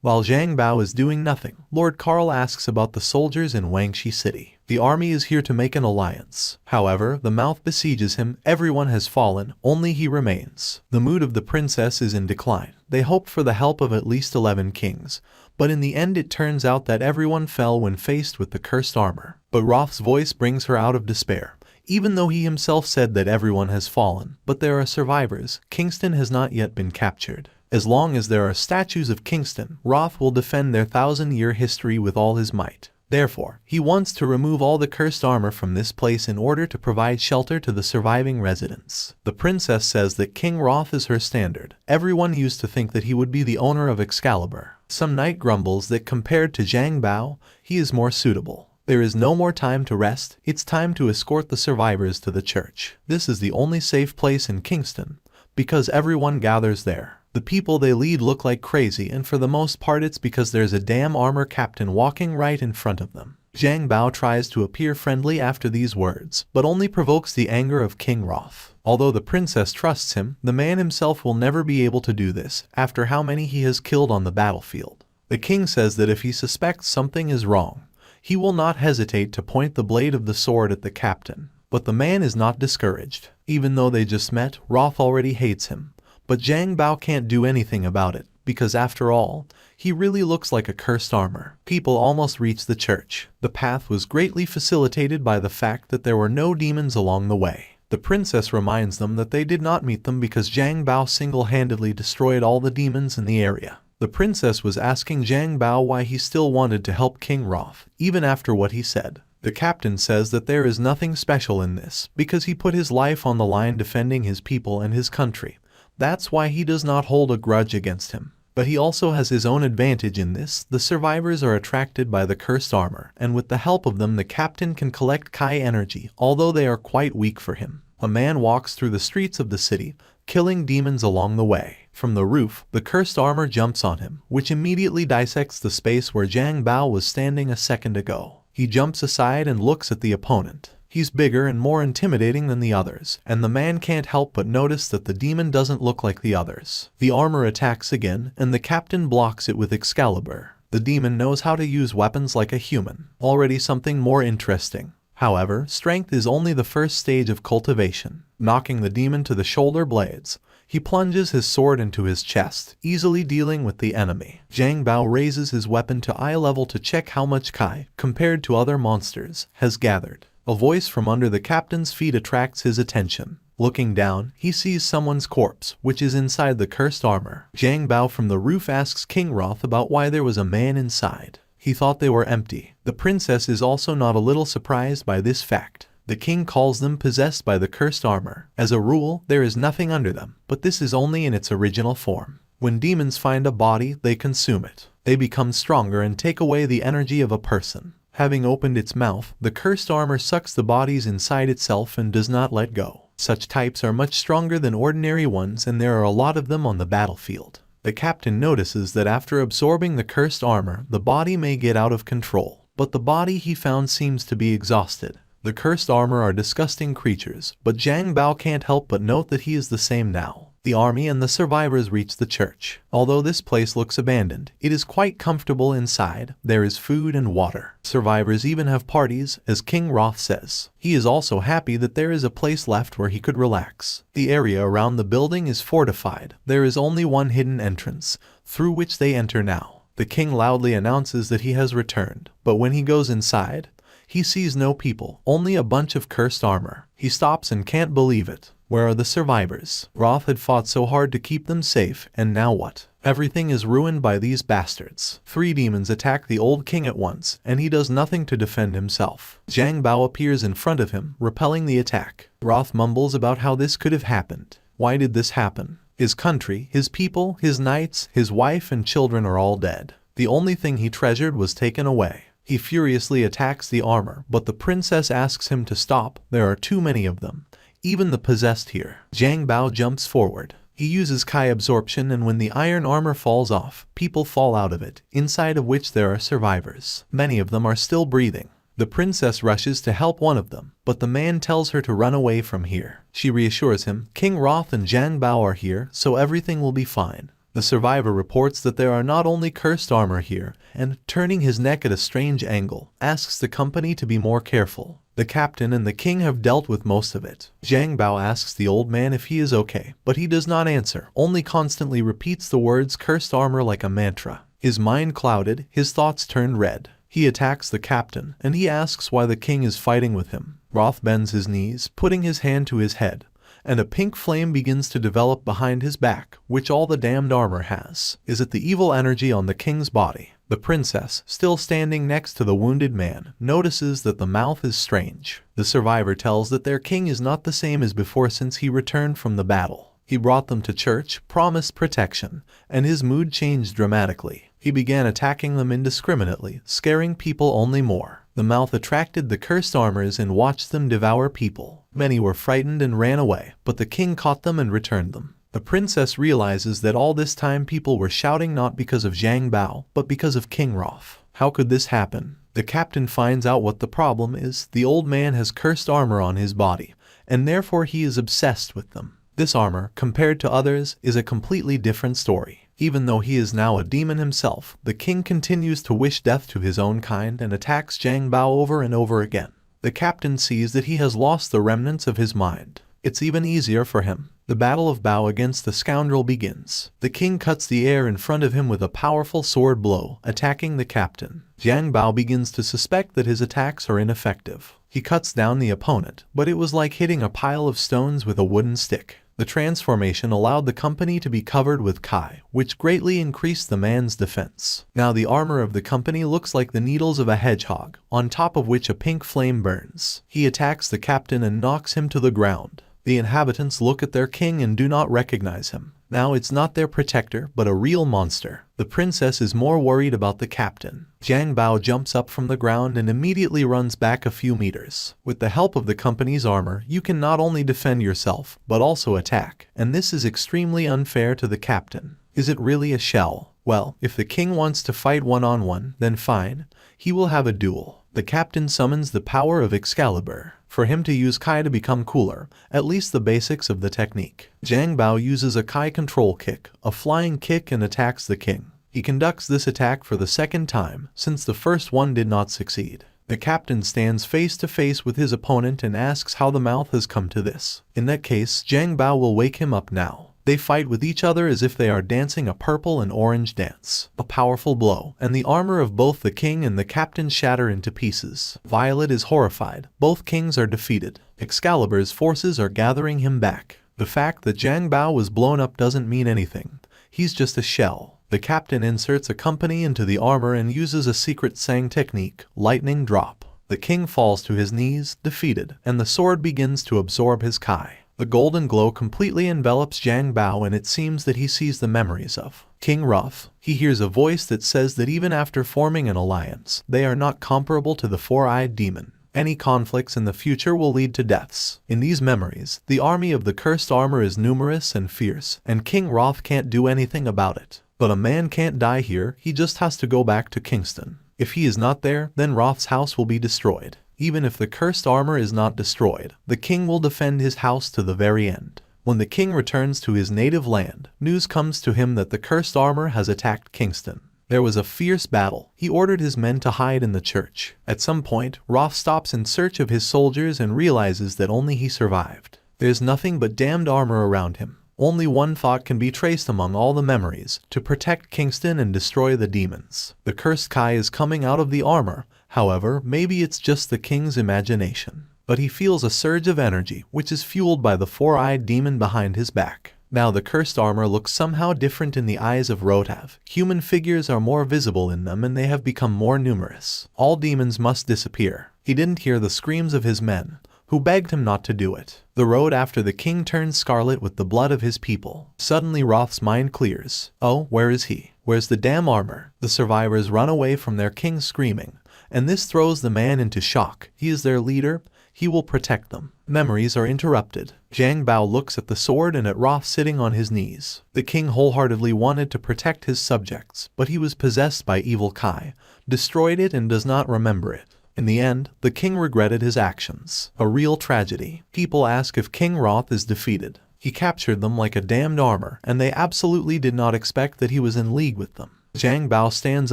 While Zhang Bao is doing nothing, Lord Carl asks about the soldiers in Wangxi City. The army is here to make an alliance. However, the mouth besieges him. Everyone has fallen, only he remains. The mood of the princess is in decline. They hoped for the help of at least 11 kings, but in the end it turns out that everyone fell when faced with the cursed armor. But Roth's voice brings her out of despair. Even though he himself said that everyone has fallen, but there are survivors, Kingston has not yet been captured. As long as there are statues of Kingston, Roth will defend their 1,000-year history with all his might. Therefore, he wants to remove all the cursed armor from this place in order to provide shelter to the surviving residents. The princess says that King Roth is her standard. Everyone used to think that he would be the owner of Excalibur. Some knight grumbles that compared to Zhang Bao, he is more suitable. There is no more time to rest. It's time to escort the survivors to the church. This is the only safe place in Kingston, because everyone gathers there. The people they lead look like crazy, and for the most part it's because there's a damn armor captain walking right in front of them. Zhang Bao tries to appear friendly after these words, but only provokes the anger of King Roth. Although the princess trusts him, the man himself will never be able to do this, after how many he has killed on the battlefield. The king says that if he suspects something is wrong, he will not hesitate to point the blade of the sword at the captain. But the man is not discouraged. Even though they just met, Roth already hates him. But Zhang Bao can't do anything about it, because after all, he really looks like a cursed armor. People almost reached the church. The path was greatly facilitated by the fact that there were no demons along the way. The princess reminds them that they did not meet them because Zhang Bao single-handedly destroyed all the demons in the area. The princess was asking Zhang Bao why he still wanted to help King Roth, even after what he said. The captain says that there is nothing special in this, because he put his life on the line defending his people and his country. That's why he does not hold a grudge against him. But he also has his own advantage in this. The survivors are attracted by the cursed armor, and with the help of them the captain can collect Kai energy, although they are quite weak for him. A man walks through the streets of the city, killing demons along the way. From the roof, the cursed armor jumps on him, which immediately dissects the space where Zhang Bao was standing a second ago. He jumps aside and looks at the opponent. He's bigger and more intimidating than the others, and the man can't help but notice that the demon doesn't look like the others. The armor attacks again, and the captain blocks it with Excalibur. The demon knows how to use weapons like a human. Already something more interesting. However, strength is only the first stage of cultivation. Knocking the demon to the shoulder blades, he plunges his sword into his chest, easily dealing with the enemy. Zhang Bao raises his weapon to eye level to check how much Kai, compared to other monsters, has gathered. A voice from under the captain's feet attracts his attention. Looking down, he sees someone's corpse, which is inside the cursed armor. Zhang Bao from the roof asks King Roth about why there was a man inside. He thought they were empty. The princess is also not a little surprised by this fact. The king calls them possessed by the cursed armor. As a rule, there is nothing under them, but this is only in its original form. When demons find a body, they consume it. They become stronger and take away the energy of a person. Having opened its mouth, the cursed armor sucks the bodies inside itself and does not let go. Such types are much stronger than ordinary ones, and there are a lot of them on the battlefield. The captain notices that after absorbing the cursed armor, the body may get out of control, but the body he found seems to be exhausted. The cursed armor are disgusting creatures, but Zhang Bao can't help but note that he is the same now. The army and the survivors reach the church. Although this place looks abandoned, it is quite comfortable inside. There is food and water. Survivors even have parties, as King Roth says. He is also happy that there is a place left where he could relax. The area around the building is fortified. There is only one hidden entrance, through which they enter now. The king loudly announces that he has returned, but when he goes inside, he sees no people, only a bunch of cursed armor. He stops and can't believe it. Where are the survivors? Roth had fought so hard to keep them safe, and now what? Everything is ruined by these bastards. 3 demons attack the old king at once, and he does nothing to defend himself. Zhang Bao appears in front of him, repelling the attack. Roth mumbles about how this could have happened. Why did this happen? His country, his people, his knights, his wife and children are all dead. The only thing he treasured was taken away. He furiously attacks the armor, but the princess asks him to stop. There are too many of them. Even the possessed here. Zhang Bao jumps forward. He uses Kai absorption, and when the iron armor falls off, people fall out of it, inside of which there are survivors. Many of them are still breathing. The princess rushes to help one of them, but the man tells her to run away from here. She reassures him, King Roth and Zhang Bao are here, so everything will be fine. The survivor reports that there are not only cursed armor here, and, turning his neck at a strange angle, asks the company to be more careful. The captain and the king have dealt with most of it. Zhang Bao asks the old man if he is okay, but he does not answer, only constantly repeats the words cursed armor like a mantra. His mind clouded, his thoughts turned red. He attacks the captain, and he asks why the king is fighting with him. Roth bends his knees, putting his hand to his head, and a pink flame begins to develop behind his back, which all the damned armor has. Is it the evil energy on the king's body? The princess, still standing next to the wounded man, notices that the mouth is strange. The survivor tells that their king is not the same as before since he returned from the battle. He brought them to church, promised protection, and his mood changed dramatically. He began attacking them indiscriminately, scaring people only more. The mouth attracted the cursed armors and watched them devour people. Many were frightened and ran away, but the king caught them and returned them. The princess realizes that all this time people were shouting not because of Zhang Bao, but because of King Roth. How could this happen? The captain finds out what the problem is. The old man has cursed armor on his body, and therefore he is obsessed with them. This armor, compared to others, is a completely different story. Even though he is now a demon himself, the king continues to wish death to his own kind and attacks Zhang Bao over and over again. The captain sees that he has lost the remnants of his mind. It's even easier for him. The battle of Bao against the scoundrel begins. The king cuts the air in front of him with a powerful sword blow, attacking the captain. Zhang Bao begins to suspect that his attacks are ineffective. He cuts down the opponent, but it was like hitting a pile of stones with a wooden stick. The transformation allowed the company to be covered with Kai, which greatly increased the man's defense. Now the armor of the company looks like the needles of a hedgehog, on top of which a pink flame burns. He attacks the captain and knocks him to the ground. The inhabitants look at their king and do not recognize him. Now it's not their protector, but a real monster. The princess is more worried about the captain. Zhang Bao jumps up from the ground and immediately runs back a few meters. With the help of the company's armor, you can not only defend yourself, but also attack. And this is extremely unfair to the captain. Is it really a shell? Well, if the king wants to fight one-on-one, then fine. He will have a duel. The captain summons the power of Excalibur. For him to use Kai to become cooler, at least the basics of the technique. Zhang Bao uses a Kai control kick, a flying kick, and attacks the king. He conducts this attack for the second time, since the first one did not succeed. The captain stands face to face with his opponent and asks how the mouth has come to this. In that case, Zhang Bao will wake him up now. They fight with each other as if they are dancing a purple and orange dance. A powerful blow, and the armor of both the king and the captain shatter into pieces. Violet is horrified. Both kings are defeated. Excalibur's forces are gathering him back. The fact that Zhang Bao was blown up doesn't mean anything. He's just a shell. The captain inserts a company into the armor and uses a secret Sang technique, lightning drop. The king falls to his knees, defeated, and the sword begins to absorb his Kai. The golden glow completely envelops Zhang Bao, and it seems that he sees the memories of King Roth. He hears a voice that says that even after forming an alliance, they are not comparable to the four-eyed demon. Any conflicts in the future will lead to deaths. In these memories, the army of the cursed armor is numerous and fierce, and King Roth can't do anything about it. But a man can't die here, he just has to go back to Kingston. If he is not there, then Roth's house will be destroyed. Even if the cursed armor is not destroyed, the king will defend his house to the very end. When the king returns to his native land, news comes to him that the cursed armor has attacked Kingston. There was a fierce battle. He ordered his men to hide in the church. At some point, Roth stops in search of his soldiers and realizes that only he survived. There's nothing but damned armor around him. Only one thought can be traced among all the memories: to protect Kingston and destroy the demons. The cursed Kai is coming out of the armor. However, maybe it's just the king's imagination. But he feels a surge of energy, which is fueled by the four-eyed demon behind his back. Now the cursed armor looks somehow different in the eyes of Rotav. Human figures are more visible in them and they have become more numerous. All demons must disappear. He didn't hear the screams of his men, who begged him not to do it. The road after the king turns scarlet with the blood of his people. Suddenly Roth's mind clears. Oh, where is he? Where's the damn armor? The survivors run away from their king screaming, and this throws the man into shock. He is their leader. He will protect them. Memories are interrupted. Zhang Bao looks at the sword and at Roth sitting on his knees. The king wholeheartedly wanted to protect his subjects, but he was possessed by evil Kai, destroyed it, and does not remember it. In the end, the king regretted his actions. A real tragedy. People ask if King Roth is defeated. He captured them like a damned armor, and they absolutely did not expect that he was in league with them. Zhang Bao stands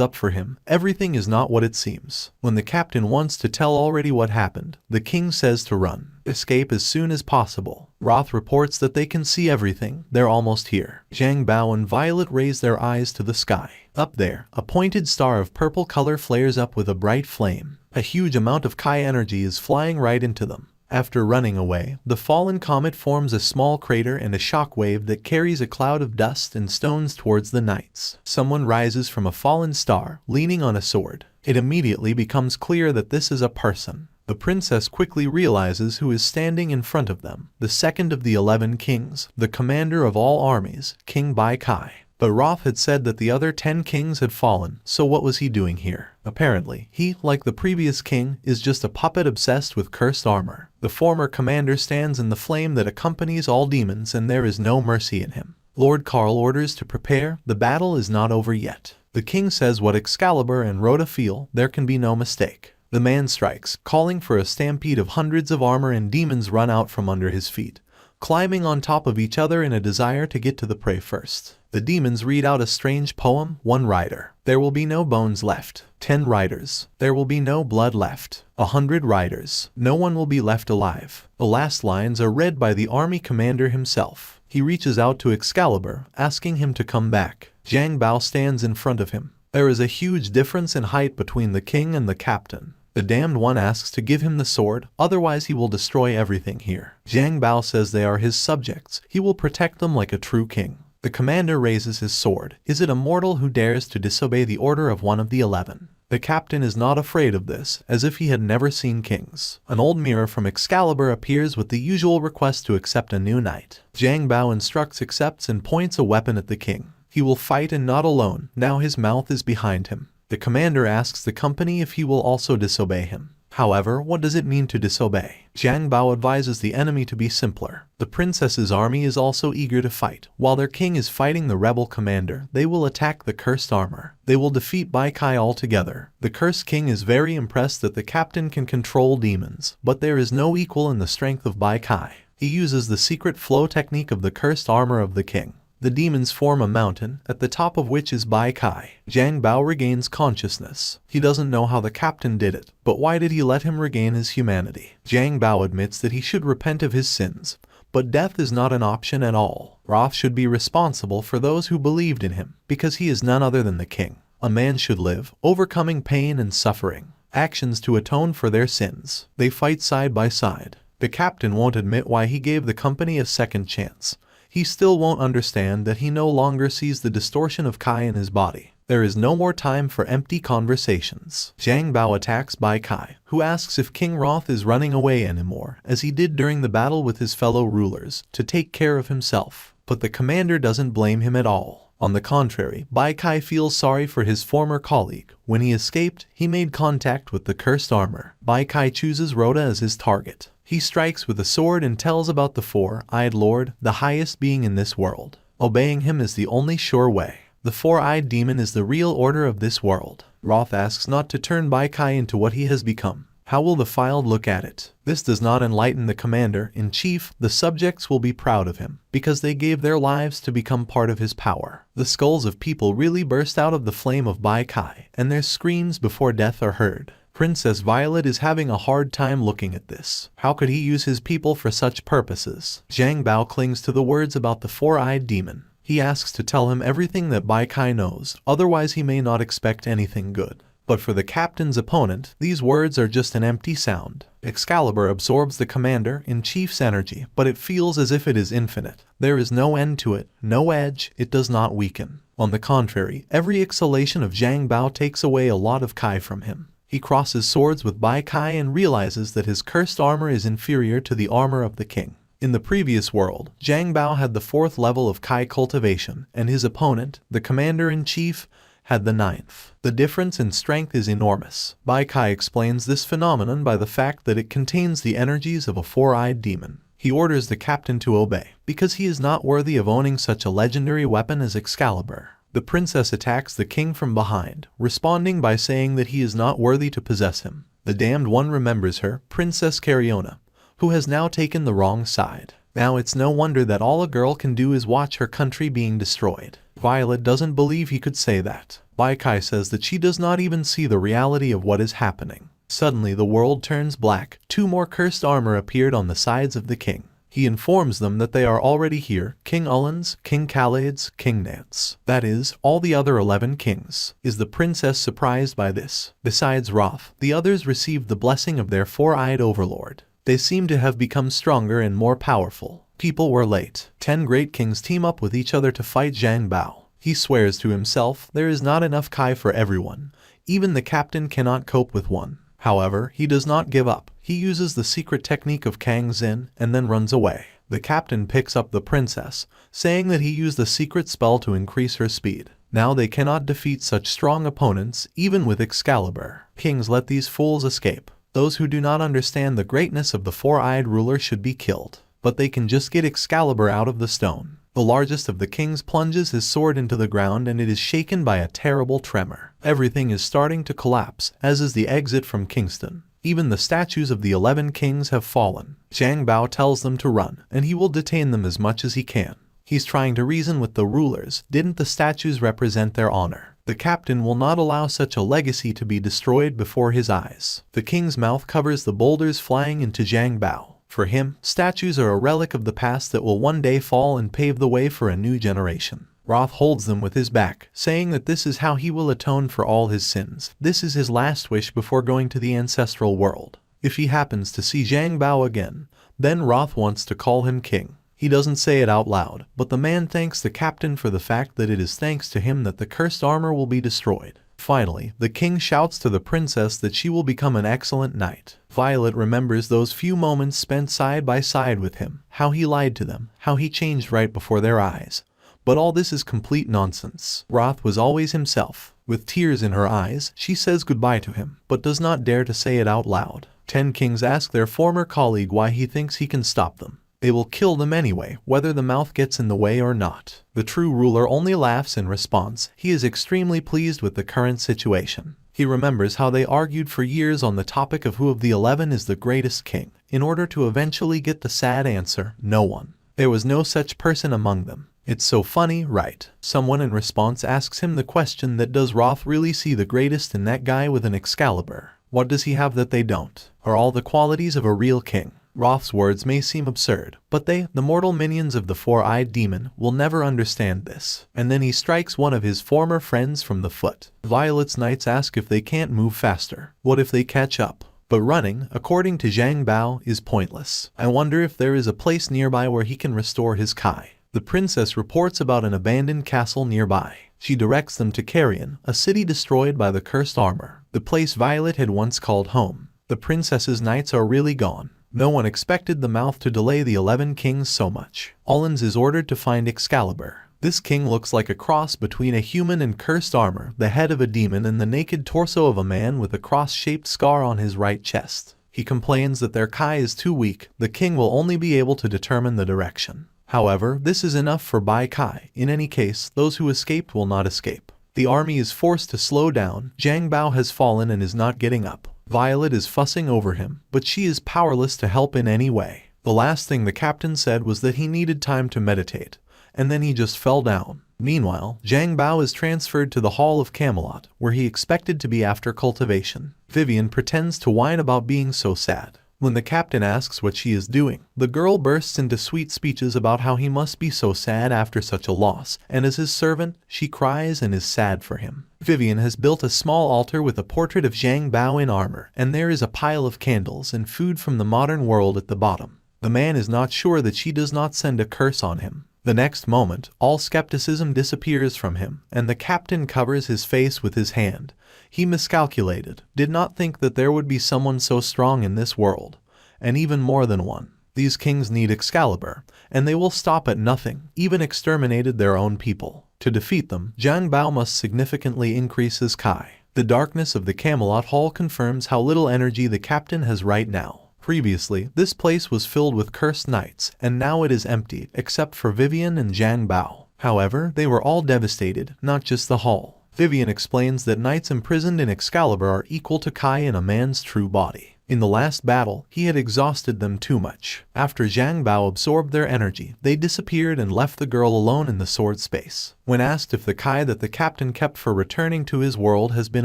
up for him. Everything is not what it seems. When the captain wants to tell already what happened, the king says to run. Escape as soon as possible. Roth reports that they can see everything. They're almost here. Zhang Bao and Violet raise their eyes to the sky. Up there, a pointed star of purple color flares up with a bright flame. A huge amount of Kai energy is flying right into them. After running away, the fallen comet forms a small crater and a shock wave that carries a cloud of dust and stones towards the knights. Someone rises from a fallen star, leaning on a sword. It immediately becomes clear that this is a person. The princess quickly realizes who is standing in front of them. The second of the 11 kings, the commander of all armies, King Bai Kai. But Roth had said that the other 10 kings had fallen, so what was he doing here? Apparently, he, like the previous king, is just a puppet obsessed with cursed armor. The former commander stands in the flame that accompanies all demons, and there is no mercy in him. Lord Karl orders to prepare. The battle is not over yet. The king says what Excalibur and Rhoda feel. There can be no mistake. The man strikes, calling for a stampede of hundreds of armor, and demons run out from under his feet, climbing on top of each other in a desire to get to the prey first. The demons read out a strange poem. 1 rider. There will be no bones left. 10 riders. There will be no blood left. 100 riders. No one will be left alive. The last lines are read by the army commander himself. He reaches out to Excalibur, asking him to come back. Zhang Bao stands in front of him. There is a huge difference in height between the king and the captain. The damned one asks to give him the sword, otherwise he will destroy everything here. Zhang Bao says they are his subjects. He will protect them like a true king. The commander raises his sword. Is it a mortal who dares to disobey the order of one of the 11? The captain is not afraid of this, as if he had never seen kings. An old mirror from Excalibur appears with the usual request to accept a new knight. Zhang Bao instructs, accepts, and points a weapon at the king. He will fight, and not alone. Now his mouth is behind him. The commander asks the company if he will also disobey him. However, what does it mean to disobey? Zhang Bao advises the enemy to be simpler. The princess's army is also eager to fight. While their king is fighting the rebel commander, they will attack the cursed armor. They will defeat Bai Kai altogether. The cursed king is very impressed that the captain can control demons, but there is no equal in the strength of Bai Kai. He uses the secret flow technique of the cursed armor of the king. The demons form a mountain, at the top of which is Bai Kai. Zhang Bao regains consciousness. He doesn't know how the captain did it, but why did he let him regain his humanity? Zhang Bao admits that he should repent of his sins, but death is not an option at all. Roth should be responsible for those who believed in him, because he is none other than the king. A man should live, overcoming pain and suffering, actions to atone for their sins. They fight side by side. The captain won't admit why he gave the company a second chance. He still won't understand that he no longer sees the distortion of Kai in his body. There is no more time for empty conversations. Zhang Bao attacks Bai Kai, who asks if King Roth is running away anymore, as he did during the battle with his fellow rulers, to take care of himself. But the commander doesn't blame him at all. On the contrary, Bai Kai feels sorry for his former colleague. When he escaped, he made contact with the cursed armor. Bai Kai chooses Rhoda as his target. He strikes with a sword and tells about the four-eyed lord, the highest being in this world. Obeying him is the only sure way. The four-eyed demon is the real order of this world. Roth asks not to turn Bai Kai into what he has become. How will the filed look at it? This does not enlighten the commander-in-chief. The subjects will be proud of him, because they gave their lives to become part of his power. The skulls of people really burst out of the flame of Bai Kai, and their screams before death are heard. Princess Violet is having a hard time looking at this. How could he use his people for such purposes? Zhang Bao clings to the words about the four-eyed demon. He asks to tell him everything that Bai Kai knows, otherwise he may not expect anything good. But for the captain's opponent, these words are just an empty sound. Excalibur absorbs the commander-in-chief's energy, but it feels as if it is infinite. There is no end to it, no edge. It does not weaken. On the contrary, every exhalation of Zhang Bao takes away a lot of Kai from him. He crosses swords with Bai Kai and realizes that his cursed armor is inferior to the armor of the king. In the previous world, Zhang Bao had the 4th level of Kai cultivation, and his opponent, the commander-in-chief, had the 9th. The difference in strength is enormous. Bai Kai explains this phenomenon by the fact that it contains the energies of a four-eyed demon. He orders the captain to obey, because he is not worthy of owning such a legendary weapon as Excalibur. The princess attacks the king from behind, responding by saying that he is not worthy to possess him. The damned one remembers her, Princess Cariona, who has now taken the wrong side. Now it's no wonder that all a girl can do is watch her country being destroyed. Violet doesn't believe he could say that. Bai Kai says that she does not even see the reality of what is happening. Suddenly the world turns black. 2 more cursed armor appeared on the sides of the king. He informs them that they are already here, King Ullens, King Khalid's, King Nance. That is, all the other 11 kings. Is the princess surprised by this? Besides Roth, the others received the blessing of their 4-eyed overlord. They seem to have become stronger and more powerful. People were late. 10 great kings team up with each other to fight Zhang Bao. He swears to himself, there is not enough Kai for everyone. Even the captain cannot cope with one. However, he does not give up. He uses the secret technique of Kang Xin and then runs away. The captain picks up the princess, saying that he used the secret spell to increase her speed. Now they cannot defeat such strong opponents, even with Excalibur. Kings let these fools escape. Those who do not understand the greatness of the 4-eyed ruler should be killed. But they can just get Excalibur out of the stone. The largest of the kings plunges his sword into the ground and it is shaken by a terrible tremor. Everything is starting to collapse, as is the exit from Kingston. Even the statues of the 11 kings have fallen. Zhang Bao tells them to run, and he will detain them as much as he can. He's trying to reason with the rulers. Didn't the statues represent their honor? The captain will not allow such a legacy to be destroyed before his eyes. The king's mouth covers the boulders flying into Zhang Bao. For him, statues are a relic of the past that will one day fall and pave the way for a new generation. Roth holds them with his back, saying that this is how he will atone for all his sins. This is his last wish before going to the ancestral world. If he happens to see Zhang Bao again, then Roth wants to call him king. He doesn't say it out loud, but the man thanks the captain for the fact that it is thanks to him that the cursed armor will be destroyed. Finally, the king shouts to the princess that she will become an excellent knight. Violet remembers those few moments spent side by side with him, how he lied to them, how he changed right before their eyes. But all this is complete nonsense. Roth was always himself. With tears in her eyes, she says goodbye to him, but does not dare to say it out loud. 10 kings ask their former colleague why he thinks he can stop them. They will kill them anyway, whether the mouth gets in the way or not. The true ruler only laughs in response. He is extremely pleased with the current situation. He remembers how they argued for years on the topic of who of the 11 is the greatest king, in order to eventually get the sad answer, no one. There was no such person among them. It's so funny, right? Someone in response asks him the question that does Roth really see the greatest in that guy with an Excalibur? What does he have that they don't? Are all the qualities of a real king? Roth's words may seem absurd, but they, the mortal minions of the 4-eyed demon, will never understand this. And then he strikes one of his former friends from the foot. Violet's knights ask if they can't move faster. What if they catch up? But running, according to Zhang Bao, is pointless. I wonder if there is a place nearby where he can restore his Kai. The princess reports about an abandoned castle nearby. She directs them to Carrion, a city destroyed by the cursed armor, the place Violet had once called home. The princess's knights are really gone. No one expected the mouth to delay the 11 kings so much. Ullens is ordered to find Excalibur. This king looks like a cross between a human and cursed armor, the head of a demon and the naked torso of a man with a cross-shaped scar on his right chest. He complains that their Kai is too weak. The king will only be able to determine the direction. However, this is enough for Bai Kai. In any case, those who escaped will not escape. The army is forced to slow down. Zhang Bao has fallen and is not getting up. Violet is fussing over him, but she is powerless to help in any way. The last thing the captain said was that he needed time to meditate, and then he just fell down. Meanwhile, Zhang Bao is transferred to the Hall of Camelot, where he expected to be after cultivation. Vivian pretends to whine about being so sad. When the captain asks what she is doing, the girl bursts into sweet speeches about how he must be so sad after such a loss, and as his servant, she cries and is sad for him. Vivian has built a small altar with a portrait of Zhang Bao in armor, and there is a pile of candles and food from the modern world at the bottom. The man is not sure that she does not send a curse on him. The next moment, all skepticism disappears from him, and the captain covers his face with his hand. He miscalculated, did not think that there would be someone so strong in this world, and even more than one. These kings need Excalibur, and they will stop at nothing, even exterminated their own people. To defeat them, Zhang Bao must significantly increase his Kai. The darkness of the Camelot Hall confirms how little energy the captain has right now. Previously, this place was filled with cursed knights, and now it is empty, except for Vivian and Zhang Bao. However, they were all devastated, not just the hall. Vivian explains that knights imprisoned in Excalibur are equal to Kai in a man's true body. In the last battle, he had exhausted them too much. After Zhang Bao absorbed their energy, they disappeared and left the girl alone in the sword space. When asked if the Kai that the captain kept for returning to his world has been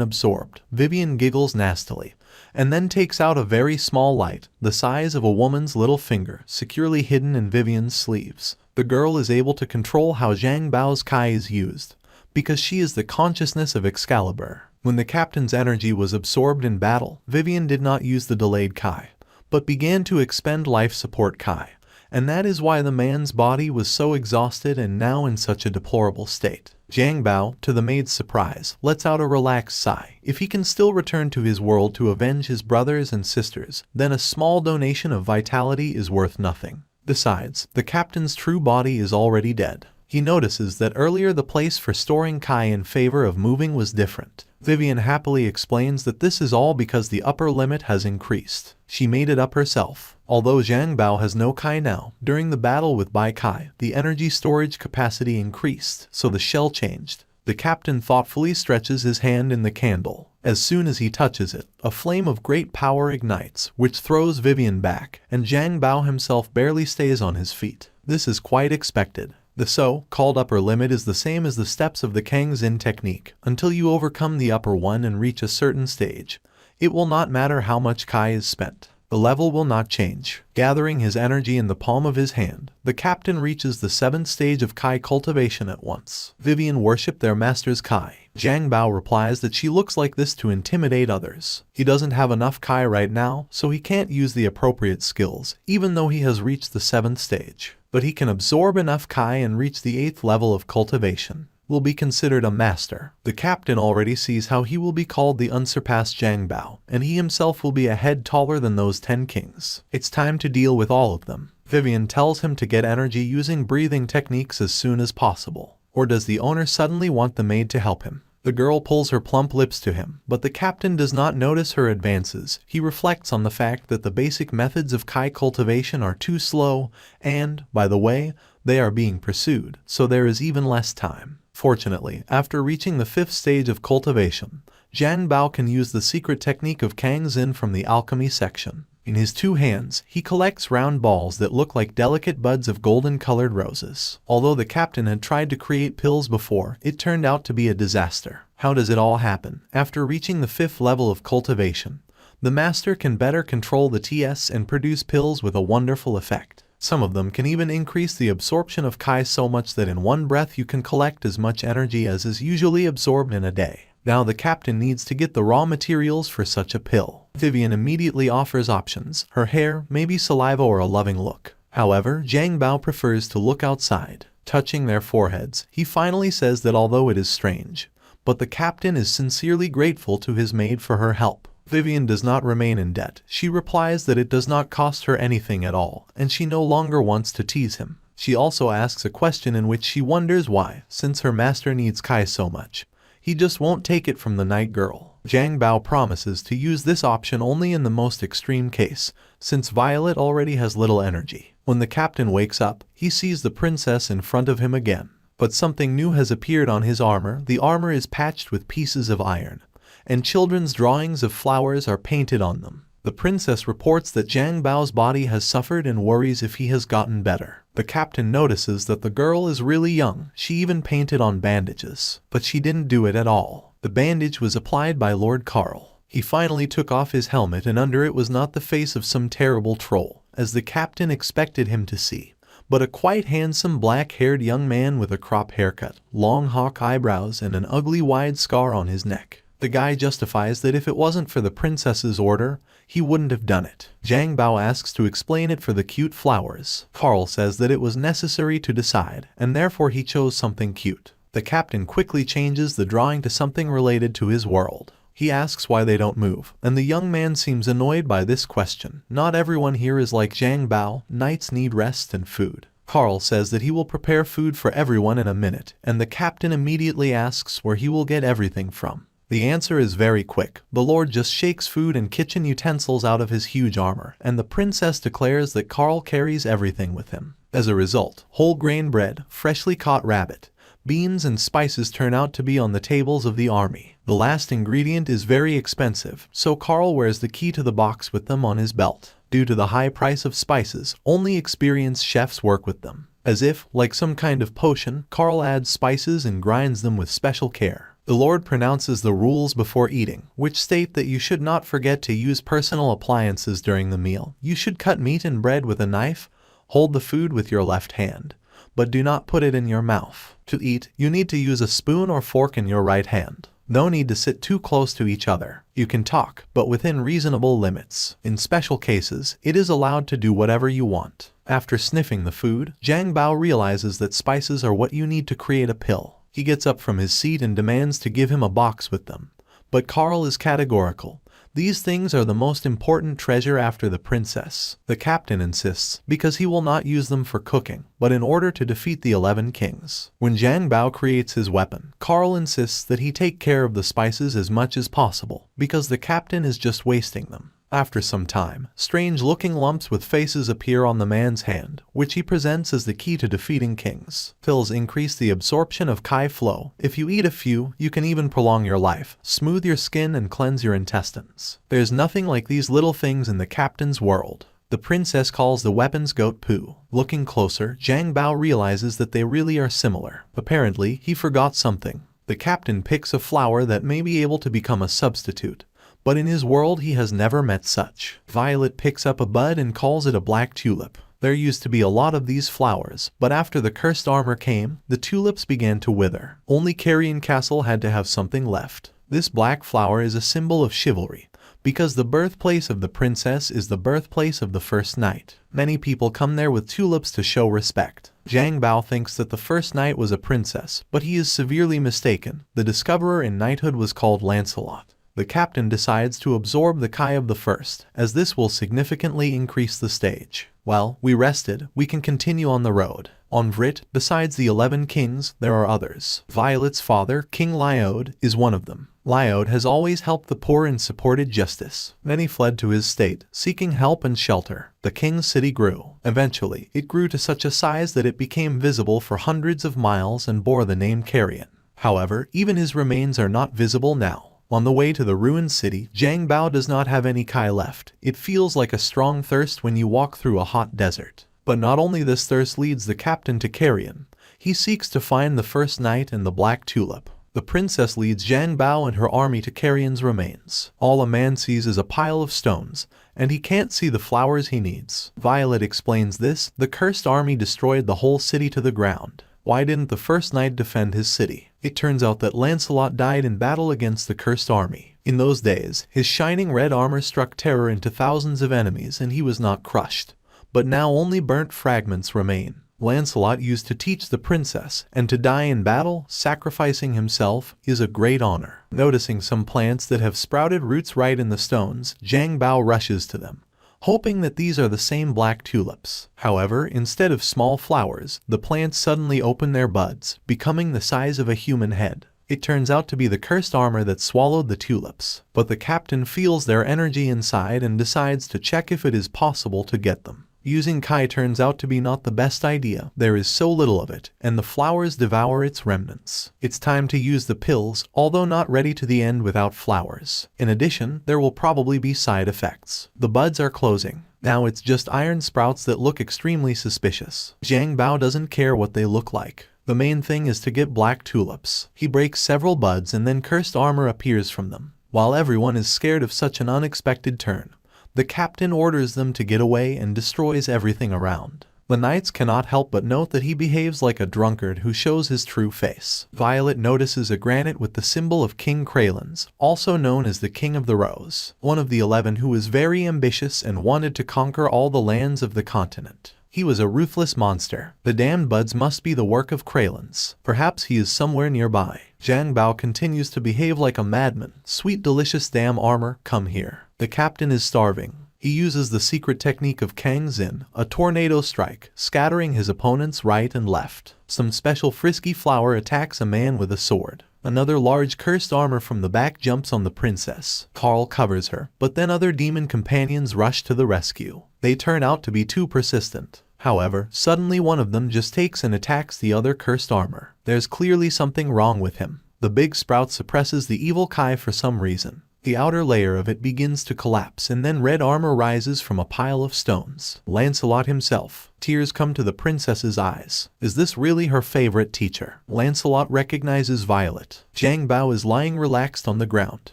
absorbed, Vivian giggles nastily, and then takes out a very small light, the size of a woman's little finger, securely hidden in Vivian's sleeves. The girl is able to control how Zhang Bao's Kai is used, because she is the consciousness of Excalibur. When the captain's energy was absorbed in battle, Vivian did not use the delayed Kai, but began to expend life support Kai, and that is why the man's body was so exhausted and now in such a deplorable state. Zhang Bao, to the maid's surprise, lets out a relaxed sigh. If he can still return to his world to avenge his brothers and sisters, then a small donation of vitality is worth nothing. Besides, the captain's true body is already dead. He notices that earlier the place for storing Kai in favor of moving was different. Vivian happily explains that this is all because the upper limit has increased. She made it up herself. Although Zhang Bao has no Kai now, during the battle with Bai Kai, the energy storage capacity increased, so the shell changed. The captain thoughtfully stretches his hand in the candle. As soon as he touches it, a flame of great power ignites, which throws Vivian back, and Zhang Bao himself barely stays on his feet. This is quite expected. The so-called upper limit is the same as the steps of the Kang Zin technique. Until you overcome the upper one and reach a certain stage, it will not matter how much Kai is spent. The level will not change. Gathering his energy in the palm of his hand, the captain reaches the 7th stage of Kai cultivation at once. Vivian worshipped their master's Kai. Zhang Bao replies that she looks like this to intimidate others. He doesn't have enough Kai right now, so he can't use the appropriate skills, even though he has reached the 7th stage. But he can absorb enough Kai and reach the 8th level of cultivation. Will be considered a master. The captain already sees how he will be called the unsurpassed Zhang Bao, and he himself will be a head taller than those 10 kings. It's time to deal with all of them. Vivian tells him to get energy using breathing techniques as soon as possible. Or does the owner suddenly want the maid to help him? The girl pulls her plump lips to him, but the captain does not notice her advances. He reflects on the fact that the basic methods of Kai cultivation are too slow, and, by the way, they are being pursued, so there is even less time. Fortunately, after reaching the 5th stage of cultivation, Zhang Bao can use the secret technique of Kang Zin from the alchemy section. In his 2 hands, he collects round balls that look like delicate buds of golden-colored roses. Although the captain had tried to create pills before, it turned out to be a disaster. How does it all happen? After reaching the 5th level of cultivation, the master can better control the TS and produce pills with a wonderful effect. Some of them can even increase the absorption of Kai so much that in one breath you can collect as much energy as is usually absorbed in a day. Now the captain needs to get the raw materials for such a pill. Vivian immediately offers options: her hair, maybe saliva, or a loving look. However, Zhang Bao prefers to look outside. Touching their foreheads, he finally says that although it is strange, but the captain is sincerely grateful to his maid for her help. Vivian does not remain in debt. She replies that it does not cost her anything at all, and she no longer wants to tease him. She also asks a question in which she wonders why, since her master needs Kai so much, he just won't take it from the night girl. Zhang Bao promises to use this option only in the most extreme case, since Violet already has little energy. When the captain wakes up, he sees the princess in front of him again. But something new has appeared on his armor. The armor is patched with pieces of iron, and children's drawings of flowers are painted on them. The princess reports that Zhang Bao's body has suffered and worries if he has gotten better. The captain notices that the girl is really young. She even painted on bandages. But she didn't do it at all. The bandage was applied by Lord Karl. He finally took off his helmet, and under it was not the face of some terrible troll, as the captain expected him to see, but a quite handsome black-haired young man with a crop haircut, long hawk eyebrows, and an ugly wide scar on his neck. The guy justifies that if it wasn't for the princess's order, he wouldn't have done it. Zhang Bao asks to explain it for the cute flowers. Karl says that it was necessary to decide, and therefore he chose something cute. The captain quickly changes the drawing to something related to his world. He asks why they don't move, and the young man seems annoyed by this question. Not everyone here is like Zhang Bao. Knights need rest and food. Karl says that he will prepare food for everyone in a minute, and the captain immediately asks where he will get everything from. The answer is very quick. The lord just shakes food and kitchen utensils out of his huge armor, and the princess declares that Karl carries everything with him. As a result, whole grain bread, freshly caught rabbit, Beans and spices turn out to be on the tables of the army. The last ingredient is very expensive, so Carl wears the key to the box with them on his belt. Due to the high price of spices, only experienced chefs work with them. As if, like some kind of potion, Carl adds spices and grinds them with special care. The Lord pronounces the rules before eating, which state that you should not forget to use personal appliances during the meal. You should cut meat and bread with a knife, hold the food with your left hand, but do not put it in your mouth. To eat, you need to use a spoon or fork in your right hand. No need to sit too close to each other. You can talk, but within reasonable limits. In special cases, it is allowed to do whatever you want. After sniffing the food, Zhang Bao realizes that spices are what you need to create a pill. He gets up from his seat and demands to give him a box with them. But Carl is categorical. These things are the most important treasure after the princess. The captain insists, because he will not use them for cooking, but in order to defeat the 11 kings. When Zhang Bao creates his weapon, Carl insists that he take care of the spices as much as possible, because the captain is just wasting them. After some time, strange-looking lumps with faces appear on the man's hand, which he presents as the key to defeating kings. Pills increase the absorption of Kai flow. If you eat a few, you can even prolong your life, smooth your skin and cleanse your intestines. There's nothing like these little things in the captain's world. The princess calls the weapons goat poo. Looking closer, Zhang Bao realizes that they really are similar. Apparently, he forgot something. The captain picks a flower that may be able to become a substitute. But in his world he has never met such. Violet picks up a bud and calls it a black tulip. There used to be a lot of these flowers, but after the cursed armor came, the tulips began to wither. Only Carrion Castle had to have something left. This black flower is a symbol of chivalry, because the birthplace of the princess is the birthplace of the first knight. Many people come there with tulips to show respect. Zhang Bao thinks that the first knight was a princess, but he is severely mistaken. The discoverer in knighthood was called Lancelot. The captain decides to absorb the Kai of the first, as this will significantly increase the stage. Well, we rested, we can continue on the road. On Vrit, besides the 11 kings, there are others. Violet's father, King Lyode, is one of them. Lyode has always helped the poor and supported justice. Then he fled to his state, seeking help and shelter. The king's city grew. Eventually, it grew to such a size that it became visible for hundreds of miles and bore the name Carrion. However, even his remains are not visible now. On the way to the ruined city, Zhang Bao does not have any Kai left. It feels like a strong thirst when you walk through a hot desert. But not only this thirst leads the captain to Carrion. He seeks to find the first knight and the black tulip. The princess leads Zhang Bao and her army to Carrion's remains. All a man sees is a pile of stones, and he can't see the flowers he needs. Violet explains this: the cursed army destroyed the whole city to the ground. Why didn't the first knight defend his city? It turns out that Lancelot died in battle against the cursed army. In those days, his shining red armor struck terror into thousands of enemies and he was not crushed. But now only burnt fragments remain. Lancelot used to teach the princess, and to die in battle, sacrificing himself, is a great honor. Noticing some plants that have sprouted roots right in the stones, Zhang Bao rushes to them, hoping that these are the same black tulips. However, instead of small flowers, the plants suddenly open their buds, becoming the size of a human head. It turns out to be the cursed armor that swallowed the tulips. But the captain feels their energy inside and decides to check if it is possible to get them. Using Kai turns out to be not the best idea. There is so little of it, and the flowers devour its remnants. It's time to use the pills, although not ready to the end without flowers. In addition, there will probably be side effects. The buds are closing. Now it's just iron sprouts that look extremely suspicious. Zhang Bao doesn't care what they look like. The main thing is to get black tulips. He breaks several buds and then cursed armor appears from them. While everyone is scared of such an unexpected turn, the captain orders them to get away and destroys everything around. The knights cannot help but note that he behaves like a drunkard who shows his true face. Violet notices a granite with the symbol of King Kralins, also known as the King of the Rose, one of the 11 who was very ambitious and wanted to conquer all the lands of the continent. He was a ruthless monster. The damned buds must be the work of Kralins. Perhaps he is somewhere nearby. Zhang Bao continues to behave like a madman. Sweet delicious damn armor, come here. The captain is starving. He uses the secret technique of Kang Zin, a tornado strike, scattering his opponents right and left. Some special frisky flower attacks a man with a sword. Another large cursed armor from the back jumps on the princess. Carl covers her, but then other demon companions rush to the rescue. They turn out to be too persistent. However, suddenly one of them just takes and attacks the other cursed armor. There's clearly something wrong with him. The big sprout suppresses the evil Kai for some reason. The outer layer of it begins to collapse and then red armor rises from a pile of stones. Lancelot himself. Tears come to the princess's eyes. Is this really her favorite teacher? Lancelot recognizes Violet. Zhang Bao is lying relaxed on the ground.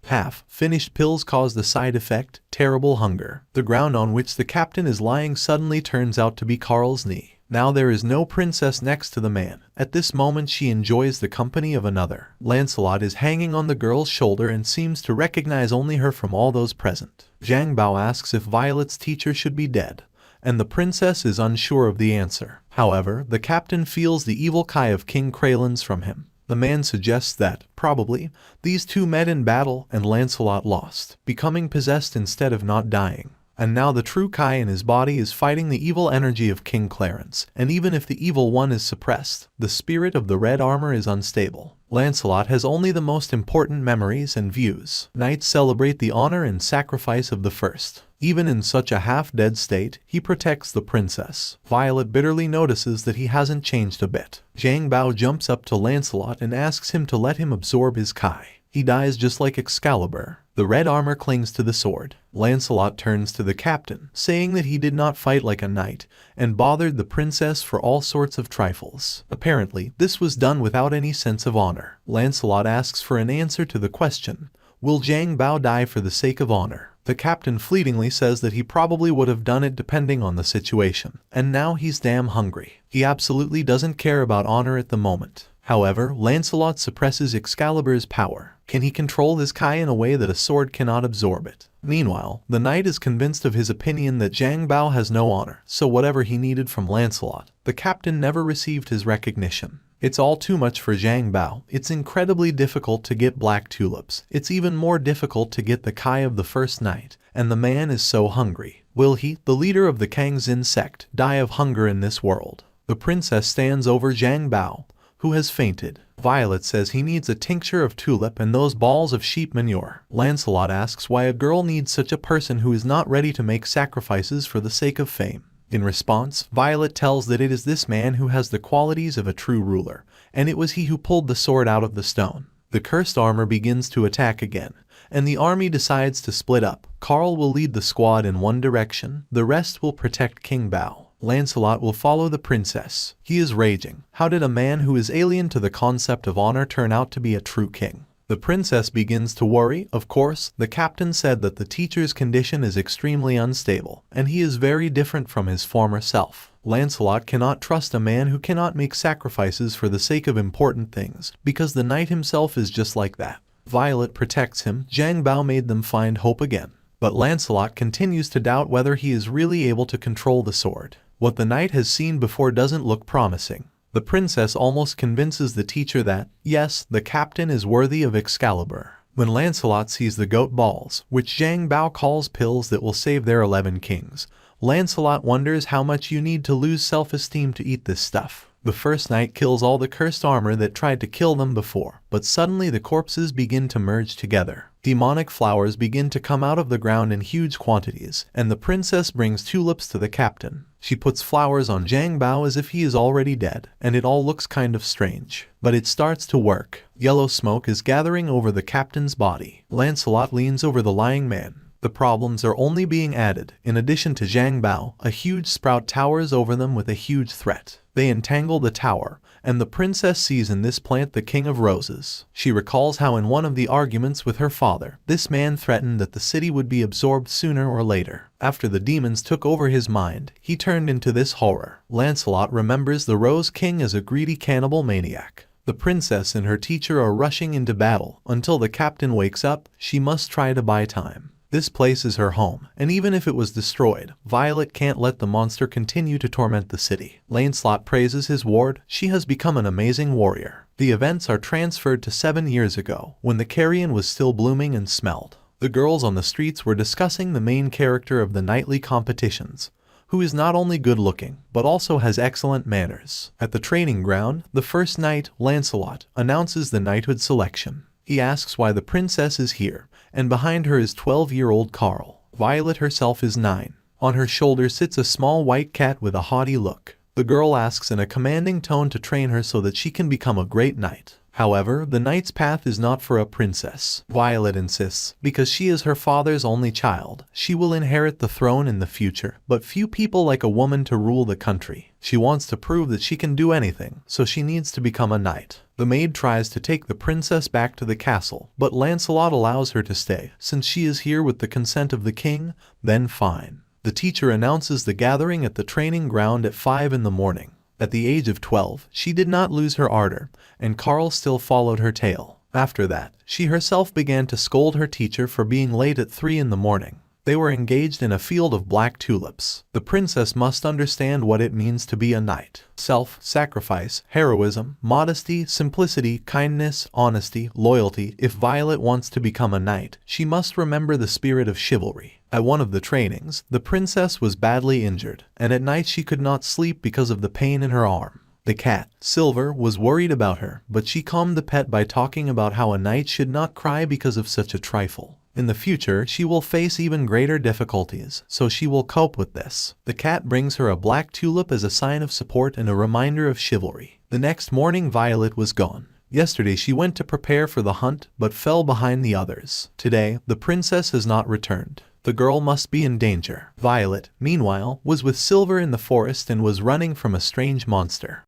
Half-finished pills cause the side effect, terrible hunger. The ground on which the captain is lying suddenly turns out to be Karl's knee. Now there is no princess next to the man. At this moment she enjoys the company of another. Lancelot is hanging on the girl's shoulder and seems to recognize only her from all those present. Zhang Bao asks if Violet's teacher should be dead, and the princess is unsure of the answer. However, the captain feels the evil Kai of King Kralen's from him. The man suggests that, probably, these two met in battle and Lancelot lost, becoming possessed instead of not dying. And now the true Kai in his body is fighting the evil energy of King Clarence, and even if the evil one is suppressed, the spirit of the red armor is unstable. Lancelot has only the most important memories and views. Knights celebrate the honor and sacrifice of the first. Even in such a half-dead state, he protects the princess. Violet bitterly notices that he hasn't changed a bit. Zhang Bao jumps up to Lancelot and asks him to let him absorb his Kai. He dies just like Excalibur. The red armor clings to the sword. Lancelot turns to the captain, saying that he did not fight like a knight, and bothered the princess for all sorts of trifles. Apparently, this was done without any sense of honor. Lancelot asks for an answer to the question, will Zhang Bao die for the sake of honor? The captain fleetingly says that he probably would have done it depending on the situation, and now he's damn hungry. He absolutely doesn't care about honor at the moment. However, Lancelot suppresses Excalibur's power. Can he control his Kai in a way that a sword cannot absorb it? Meanwhile, the knight is convinced of his opinion that Zhang Bao has no honor, so whatever he needed from Lancelot, the captain never received his recognition. It's all too much for Zhang Bao. It's incredibly difficult to get black tulips. It's even more difficult to get the Kai of the first knight, and the man is so hungry. Will he, the leader of the Kangxin sect, die of hunger in this world? The princess stands over Zhang Bao, who has fainted. Violet says he needs a tincture of tulip and those balls of sheep manure. Lancelot asks why a girl needs such a person who is not ready to make sacrifices for the sake of fame. In response, Violet tells that it is this man who has the qualities of a true ruler, and it was he who pulled the sword out of the stone. The cursed armor begins to attack again, and the army decides to split up. Karl will lead the squad in one direction, the rest will protect King Bao. Lancelot will follow the princess. He is raging. How did a man who is alien to the concept of honor turn out to be a true king? The princess begins to worry. Of course, the captain said that the teacher's condition is extremely unstable, and he is very different from his former self. Lancelot cannot trust a man who cannot make sacrifices for the sake of important things, because the knight himself is just like that. Violet protects him. Zhang Bao made them find hope again. But Lancelot continues to doubt whether he is really able to control the sword. What the knight has seen before doesn't look promising. The princess almost convinces the teacher that, yes, the captain is worthy of Excalibur. When Lancelot sees the goat balls, which Zhang Bao calls pills that will save their 11 kings, Lancelot wonders how much you need to lose self-esteem to eat this stuff. The first knight kills all the cursed armor that tried to kill them before, but suddenly the corpses begin to merge together. Demonic flowers begin to come out of the ground in huge quantities, and the princess brings tulips to the captain. She puts flowers on Zhang Bao as if he is already dead, and it all looks kind of strange. But it starts to work. Yellow smoke is gathering over the captain's body. Lancelot leans over the lying man. The problems are only being added. In addition to Zhang Bao, a huge sprout towers over them with a huge threat. They entangle the tower, and the princess sees in this plant the king of roses. She recalls how in one of the arguments with her father, this man threatened that the city would be absorbed sooner or later. After the demons took over his mind, he turned into this horror. Lancelot remembers the Rose King as a greedy cannibal maniac. The princess and her teacher are rushing into battle. Until the captain wakes up, she must try to buy time. This place is her home, and even if it was destroyed, Violet can't let the monster continue to torment the city. Lancelot praises his ward. She has become an amazing warrior. The events are transferred to 7 years ago, when the carrion was still blooming and smelled. The girls on the streets were discussing the main character of the nightly competitions, who is not only good-looking, but also has excellent manners. At the training ground, the first knight, Lancelot, announces the knighthood selection. He asks why the princess is here, and behind her is 12-year-old Karl. Violet herself is 9. On her shoulder sits a small white cat with a haughty look. The girl asks in a commanding tone to train her so that she can become a great knight. However, the knight's path is not for a princess. Violet insists, because she is her father's only child. She will inherit the throne in the future, but few people like a woman to rule the country. She wants to prove that she can do anything, so she needs to become a knight. The maid tries to take the princess back to the castle, but Lancelot allows her to stay. Since she is here with the consent of the king, then fine. The teacher announces the gathering at the training ground at 5 in the morning. At the age of 12, she did not lose her ardor, and Carl still followed her tail. After that, she herself began to scold her teacher for being late at 3 in the morning. They were engaged in a field of black tulips. The princess must understand what it means to be a knight. Self-sacrifice, heroism, modesty, simplicity, kindness, honesty, loyalty. If Violet wants to become a knight, she must remember the spirit of chivalry. At one of the trainings, the princess was badly injured, and at night she could not sleep because of the pain in her arm. The cat, Silver, was worried about her, but she calmed the pet by talking about how a knight should not cry because of such a trifle. In the future, she will face even greater difficulties, so she will cope with this. The cat brings her a black tulip as a sign of support and a reminder of chivalry. The next morning, Violet was gone. Yesterday she went to prepare for the hunt, but fell behind the others. Today, the princess has not returned. The girl must be in danger. Violet, meanwhile, was with Silver in the forest and was running from a strange monster.